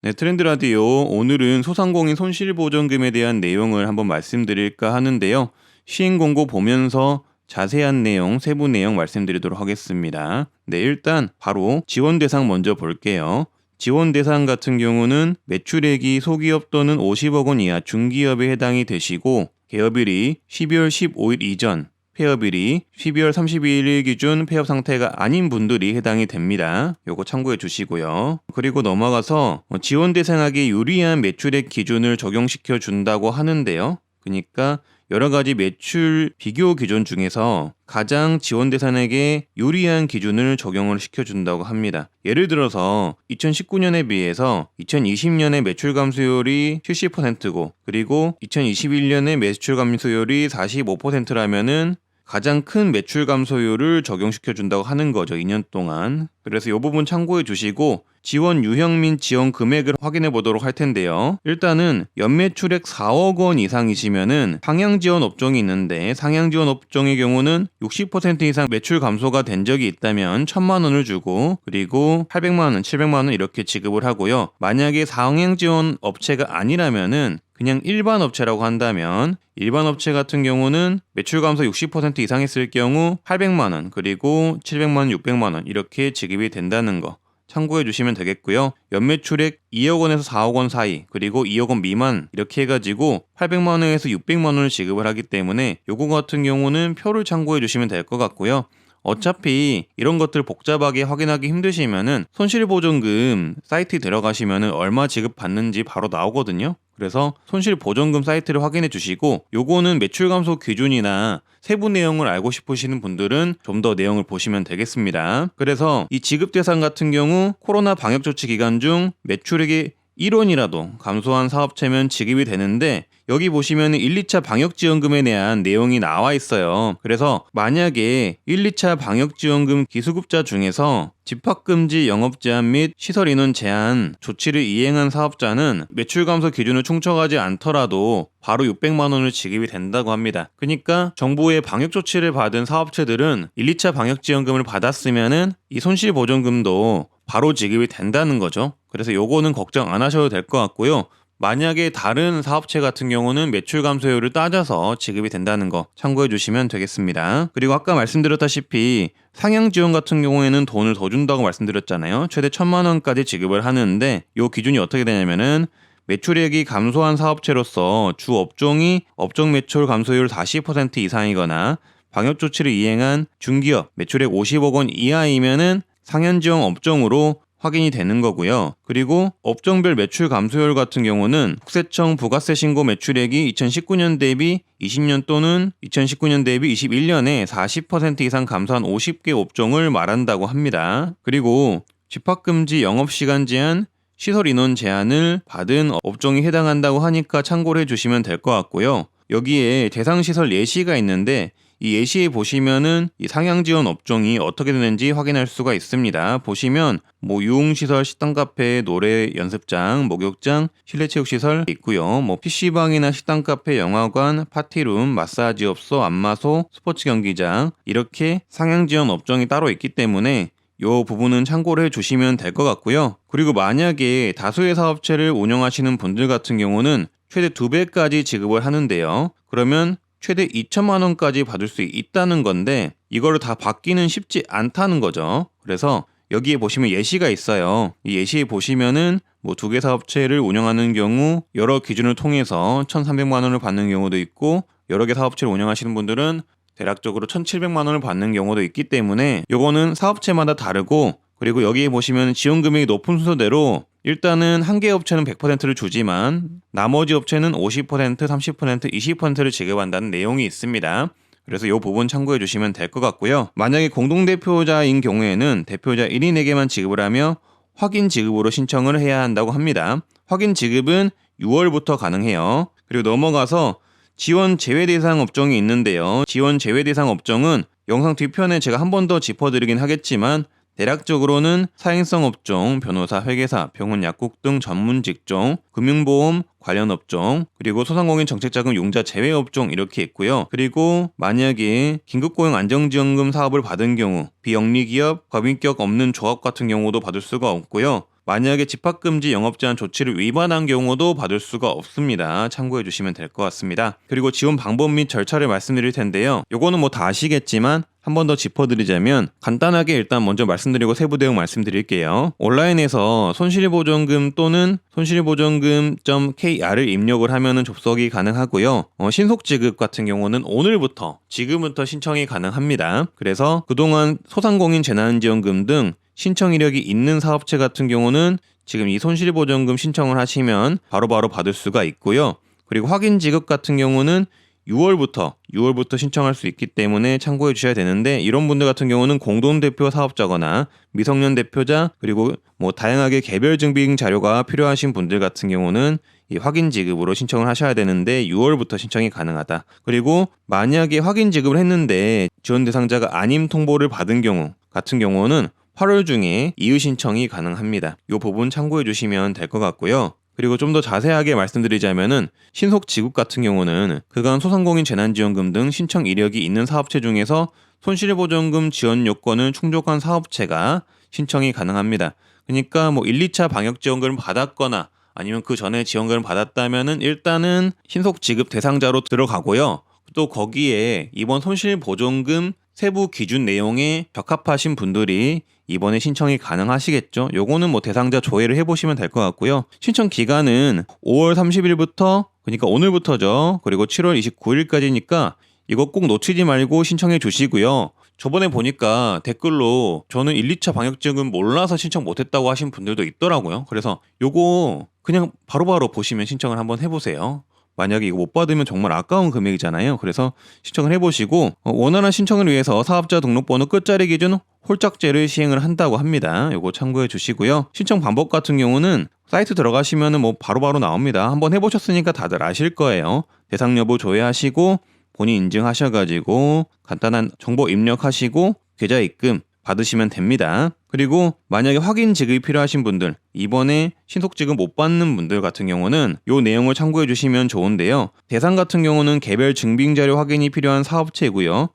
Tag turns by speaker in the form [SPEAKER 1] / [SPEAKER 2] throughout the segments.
[SPEAKER 1] 네, 트렌드 라디오. 오늘은 소상공인 손실보전금에 대한 내용을 한번 말씀드릴까 하는데요. 시행 공고 보면서 자세한 내용, 세부 내용 말씀드리도록 하겠습니다. 네, 일단 바로 지원 대상 먼저 볼게요. 지원 대상 같은 경우는 매출액이 소기업 또는 50억 원 이하 중기업에 해당이 되시고 개업일이 12월 15일 이전, 폐업일이 12월 31일 기준 폐업 상태가 아닌 분들이 해당이 됩니다. 요거 참고해 주시고요. 그리고 넘어가서 지원 대상하기 유리한 매출액 기준을 적용시켜 준다고 하는데요. 그러니까 여러 가지 매출 비교 기준 중에서 가장 지원 대상에게 유리한 기준을 적용을 시켜준다고 합니다. 예를 들어서 2019년에 비해서 2020년의 매출 감소율이 70%고 그리고 2021년의 매출 감소율이 45%라면은 가장 큰 매출 감소율을 적용시켜 준다고 하는 거죠. 2년 동안. 그래서 이 부분 참고해 주시고 지원 유형 및 지원 금액을 확인해 보도록 할 텐데요. 일단은 연매출액 4억 원 이상이시면은 상향 지원 업종이 있는데 상향 지원 업종의 경우는 60% 이상 매출 감소가 된 적이 있다면 1,000만 원을 주고 그리고 800만 원, 700만 원 이렇게 지급을 하고요. 만약에 상향 지원 업체가 아니라면은 그냥 일반 업체라고 한다면 일반 업체 같은 경우는 매출 감소 60% 이상 했을 경우 800만 원 그리고 700만 원, 600만 원 이렇게 지급이 된다는 거 참고해 주시면 되겠고요. 연매출액 2억 원에서 4억 원 사이 그리고 2억 원 미만 이렇게 해가지고 800만 원에서 600만 원을 지급을 하기 때문에 요거 같은 경우는 표를 참고해 주시면 될 것 같고요. 어차피 이런 것들 복잡하게 확인하기 힘드시면은 손실보전금 사이트에 들어가시면은 얼마 지급받는지 바로 나오거든요. 그래서 손실보전금 사이트를 확인해 주시고 요거는 매출 감소 기준이나 세부 내용을 알고 싶으시는 분들은 좀 더 내용을 보시면 되겠습니다. 그래서 이 지급 대상 같은 경우 코로나 방역 조치 기간 중 매출액이 1원이라도 감소한 사업체면 지급이 되는데 여기 보시면 1, 2차 방역지원금에 대한 내용이 나와 있어요. 그래서 만약에 1, 2차 방역지원금 기수급자 중에서 집합금지 영업제한 및 시설인원 제한 조치를 이행한 사업자는 매출 감소 기준을 충족하지 않더라도 바로 600만 원을 지급이 된다고 합니다. 그러니까 정부의 방역 조치를 받은 사업체들은 1, 2차 방역지원금을 받았으면은 이 손실보전금도 바로 지급이 된다는 거죠. 그래서 요거는 걱정 안 하셔도 될 것 같고요. 만약에 다른 사업체 같은 경우는 매출 감소율을 따져서 지급이 된다는 거 참고해 주시면 되겠습니다. 그리고 아까 말씀드렸다시피 상향 지원 같은 경우에는 돈을 더 준다고 말씀드렸잖아요. 최대 1,000만 원까지 지급을 하는데 요 기준이 어떻게 되냐면은 매출액이 감소한 사업체로서 주 업종이 업종 매출 감소율 40% 이상이거나 방역 조치를 이행한 중기업 매출액 50억 원 이하이면은 상향 지원 업종으로 확인이 되는 거고요. 그리고 업종별 매출 감소율 같은 경우는 국세청 부가세 신고 매출액이 2019년 대비 20년 또는 2019년 대비 21년에 40% 이상 감소한 50개 업종을 말한다고 합니다. 그리고 집합금지 영업시간 제한, 시설 인원 제한을 받은 업종이 해당한다고 하니까 참고를 해주시면 될 것 같고요. 여기에 대상시설 예시가 있는데 이 예시에 보시면은 이 상향 지원 업종이 어떻게 되는지 확인할 수가 있습니다. 보시면 유흥시설, 식당, 카페, 노래 연습장, 목욕장, 실내체육시설 있고요. PC방이나 식당, 카페, 영화관, 파티룸, 마사지업소, 안마소, 스포츠 경기장 이렇게 상향 지원 업종이 따로 있기 때문에 이 부분은 참고를 해주시면 될 것 같고요. 그리고 만약에 다수의 사업체를 운영하시는 분들 같은 경우는 최대 2배까지 지급을 하는데요. 그러면 최대 2천만 원까지 받을 수 있다는 건데 이거를 다 받기는 쉽지 않다는 거죠. 그래서 여기에 보시면 예시가 있어요. 이 예시에 보시면은 2개 사업체를 운영하는 경우 여러 기준을 통해서 1,300만 원을 받는 경우도 있고 여러 개 사업체를 운영하시는 분들은 대략적으로 1,700만 원을 받는 경우도 있기 때문에 요거는 사업체마다 다르고 그리고 여기에 보시면 지원 금액이 높은 순서대로 일단은 한 개 업체는 100%를 주지만 나머지 업체는 50%, 30%, 20%를 지급한다는 내용이 있습니다. 그래서 이 부분 참고해 주시면 될 것 같고요. 만약에 공동대표자인 경우에는 대표자 1인에게만 지급을 하며 확인 지급으로 신청을 해야 한다고 합니다. 확인 지급은 6월부터 가능해요. 그리고 넘어가서 지원 제외 대상 업종이 있는데요. 지원 제외 대상 업종은 영상 뒤편에 제가 한 번 더 짚어드리긴 하겠지만 대략적으로는 사행성 업종, 변호사, 회계사, 병원, 약국 등 전문 직종, 금융보험 관련 업종, 그리고 소상공인 정책자금 용자 제외 업종 이렇게 있고요. 그리고 만약에 긴급고용 안정지원금 사업을 받은 경우 비영리기업, 법인격 없는 조합 같은 경우도 받을 수가 없고요. 만약에 집합금지 영업제한 조치를 위반한 경우도 받을 수가 없습니다. 참고해 주시면 될 것 같습니다. 그리고 지원 방법 및 절차를 말씀드릴 텐데요. 요거는 뭐 다 아시겠지만 한 번 더 짚어드리자면 간단하게 일단 먼저 말씀드리고 세부 내용 말씀드릴게요. 온라인에서 손실보전금 또는 손실보전금.kr을 입력을 하면은 접속이 가능하고요. 신속지급 같은 경우는 오늘부터 지금부터 신청이 가능합니다. 그래서 그동안 소상공인 재난지원금 등 신청 이력이 있는 사업체 같은 경우는 지금 이 손실보전금 신청을 하시면 바로바로 받을 수가 있고요. 그리고 확인지급 같은 경우는 6월부터 신청할 수 있기 때문에 참고해 주셔야 되는데, 이런 분들 같은 경우는 공동대표 사업자거나 미성년 대표자, 그리고 뭐 다양하게 개별 증빙 자료가 필요하신 분들 같은 경우는 이 확인 지급으로 신청을 하셔야 되는데 6월부터 신청이 가능하다. 그리고 만약에 확인 지급을 했는데 지원 대상자가 아님 통보를 받은 경우 같은 경우는 8월 중에 이의 신청이 가능합니다. 이 부분 참고해 주시면 될 것 같고요. 그리고 좀 더 자세하게 말씀드리자면은 신속 지급 같은 경우는 그간 소상공인 재난지원금 등 신청 이력이 있는 사업체 중에서 손실보전금 지원 요건을 충족한 사업체가 신청이 가능합니다. 그러니까 뭐 1, 2차 방역지원금을 받았거나 아니면 그 전에 지원금을 받았다면은 일단은 신속 지급 대상자로 들어가고요. 또 거기에 이번 손실보전금 세부 기준 내용에 적합하신 분들이 이번에 신청이 가능하시겠죠. 요거는 뭐 대상자 조회를 해보시면 될 것 같고요. 신청 기간은 5월 30일부터, 그러니까 오늘부터죠. 그리고 7월 29일까지니까 이거 꼭 놓치지 말고 신청해 주시고요. 저번에 보니까 댓글로 저는 1, 2차 방역지원금 몰라서 신청 못했다고 하신 분들도 있더라고요. 그래서 요거 그냥 바로바로 보시면 신청을 한번 해보세요. 만약에 이거 못 받으면 정말 아까운 금액이잖아요. 그래서 신청을 해보시고 원활한 신청을 위해서 사업자 등록번호 끝자리 기준 홀짝제를 시행을 한다고 합니다. 이거 참고해 주시고요. 신청 방법 같은 경우는 사이트 들어가시면은 뭐 바로바로 나옵니다. 한번 해보셨으니까 다들 아실 거예요. 대상 여부 조회하시고 본인 인증하셔가지고 간단한 정보 입력하시고 계좌 입금 받으시면 됩니다. 그리고 만약에 확인 지급이 필요하신 분들, 이번에 신속 지급 못 받는 분들 같은 경우는 이 내용을 참고해 주시면 좋은데요. 대상 같은 경우는 개별 증빙 자료 확인이 필요한 사업체고요.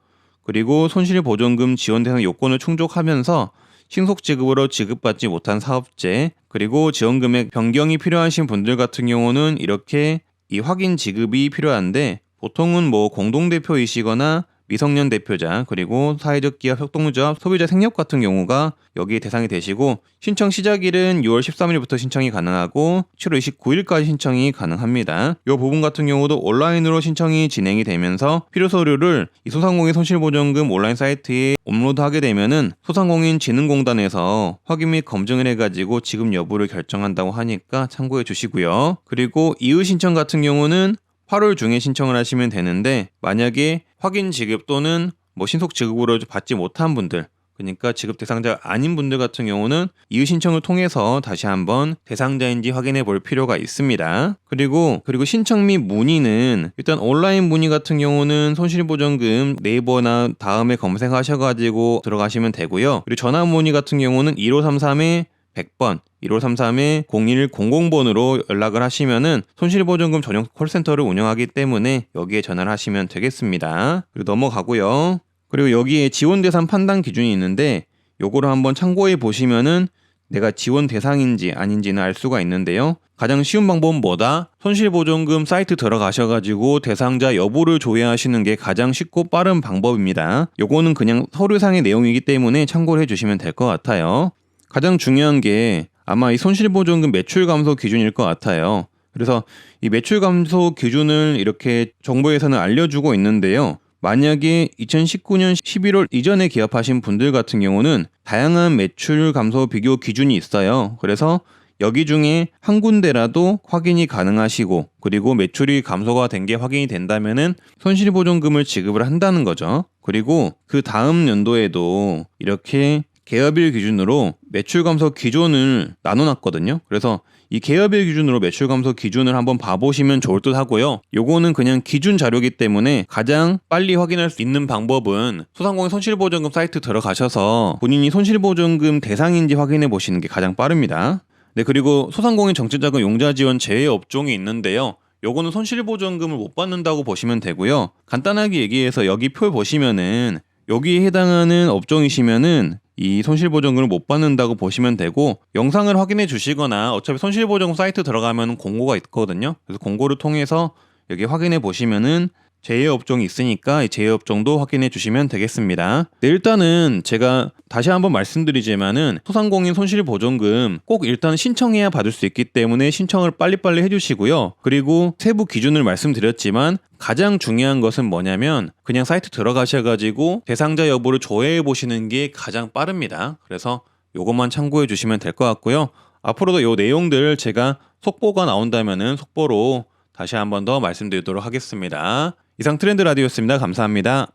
[SPEAKER 1] 그리고 손실보전금 지원 대상 요건을 충족하면서 신속 지급으로 지급받지 못한 사업체, 그리고 지원금액 변경이 필요하신 분들 같은 경우는 이렇게 이 확인 지급이 필요한데, 보통은 뭐 공동대표이시거나 미성년 대표자, 그리고 사회적 기업, 협동조합, 소비자 생협 같은 경우가 여기에 대상이 되시고, 신청 시작일은 6월 13일부터 신청이 가능하고 7월 29일까지 신청이 가능합니다. 이 부분 같은 경우도 온라인으로 신청이 진행이 되면서 필요 서류를 이 소상공인 손실보전금 온라인 사이트에 업로드하게 되면은 소상공인진흥공단에서 확인 및 검증을 해가지고 지급 여부를 결정한다고 하니까 참고해 주시고요. 그리고 이의 신청 같은 경우는 8월 중에 신청을 하시면 되는데, 만약에 확인 지급 또는 뭐 신속 지급으로 받지 못한 분들, 그러니까 지급 대상자 아닌 분들 같은 경우는 이의 신청을 통해서 다시 한번 대상자인지 확인해 볼 필요가 있습니다. 그리고 신청 및 문의는 일단 온라인 문의 같은 경우는 손실보전금 네이버나 다음에 검색하셔가지고 들어가시면 되고요. 그리고 전화 문의 같은 경우는 1533에 100번, 1533에 0100번으로 연락을 하시면은 손실보전금 전용 콜센터를 운영하기 때문에 여기에 전화를 하시면 되겠습니다. 그리고 넘어가고요. 그리고 여기에 지원 대상 판단 기준이 있는데 요거를 한번 참고해 보시면은 내가 지원 대상인지 아닌지는 알 수가 있는데요. 가장 쉬운 방법은 뭐다? 손실보전금 사이트 들어가셔가지고 대상자 여부를 조회하시는 게 가장 쉽고 빠른 방법입니다. 요거는 그냥 서류상의 내용이기 때문에 참고를 해주시면 될 것 같아요. 가장 중요한 게 아마 이 손실보전금 매출 감소 기준일 것 같아요. 그래서 이 매출 감소 기준을 이렇게 정부에서는 알려주고 있는데요. 만약에 2019년 11월 이전에 기업하신 분들 같은 경우는 다양한 매출 감소 비교 기준이 있어요. 그래서 여기 중에 한 군데라도 확인이 가능하시고, 그리고 매출이 감소가 된 게 확인이 된다면은 손실보전금을 지급을 한다는 거죠. 그리고 그 다음 연도에도 이렇게 개업일 기준으로 매출 감소 기준을 나눠놨거든요. 그래서 이 개업일 기준으로 매출 감소 기준을 한번 봐보시면 좋을 듯 하고요. 요거는 그냥 기준 자료이기 때문에 가장 빨리 확인할 수 있는 방법은 소상공인 손실보전금 사이트 들어가셔서 본인이 손실보전금 대상인지 확인해 보시는 게 가장 빠릅니다. 네, 그리고 소상공인 정책자금 용자 지원 제외 업종이 있는데요. 요거는 손실보전금을 못 받는다고 보시면 되고요. 간단하게 얘기해서 여기 표 보시면은 여기에 해당하는 업종이시면은 이 손실보전금을 못 받는다고 보시면 되고, 영상을 확인해 주시거나 어차피 손실보전금 사이트 들어가면 공고가 있거든요. 그래서 공고를 통해서 여기 확인해 보시면은 제휴업종이 있으니까 이 제휴업종도 확인해 주시면 되겠습니다. 네, 일단은 제가 다시 한번 말씀드리지만은 소상공인 손실보전금 꼭 일단 신청해야 받을 수 있기 때문에 신청을 빨리빨리 해주시고요. 그리고 세부 기준을 말씀드렸지만 가장 중요한 것은 뭐냐면 그냥 사이트 들어가셔가지고 대상자 여부를 조회해 보시는 게 가장 빠릅니다. 그래서 요것만 참고해 주시면 될 것 같고요. 앞으로도 요 내용들 제가 속보가 나온다면은 속보로 다시 한번 더 말씀드리도록 하겠습니다. 이상 트렌드 라디오였습니다. 감사합니다.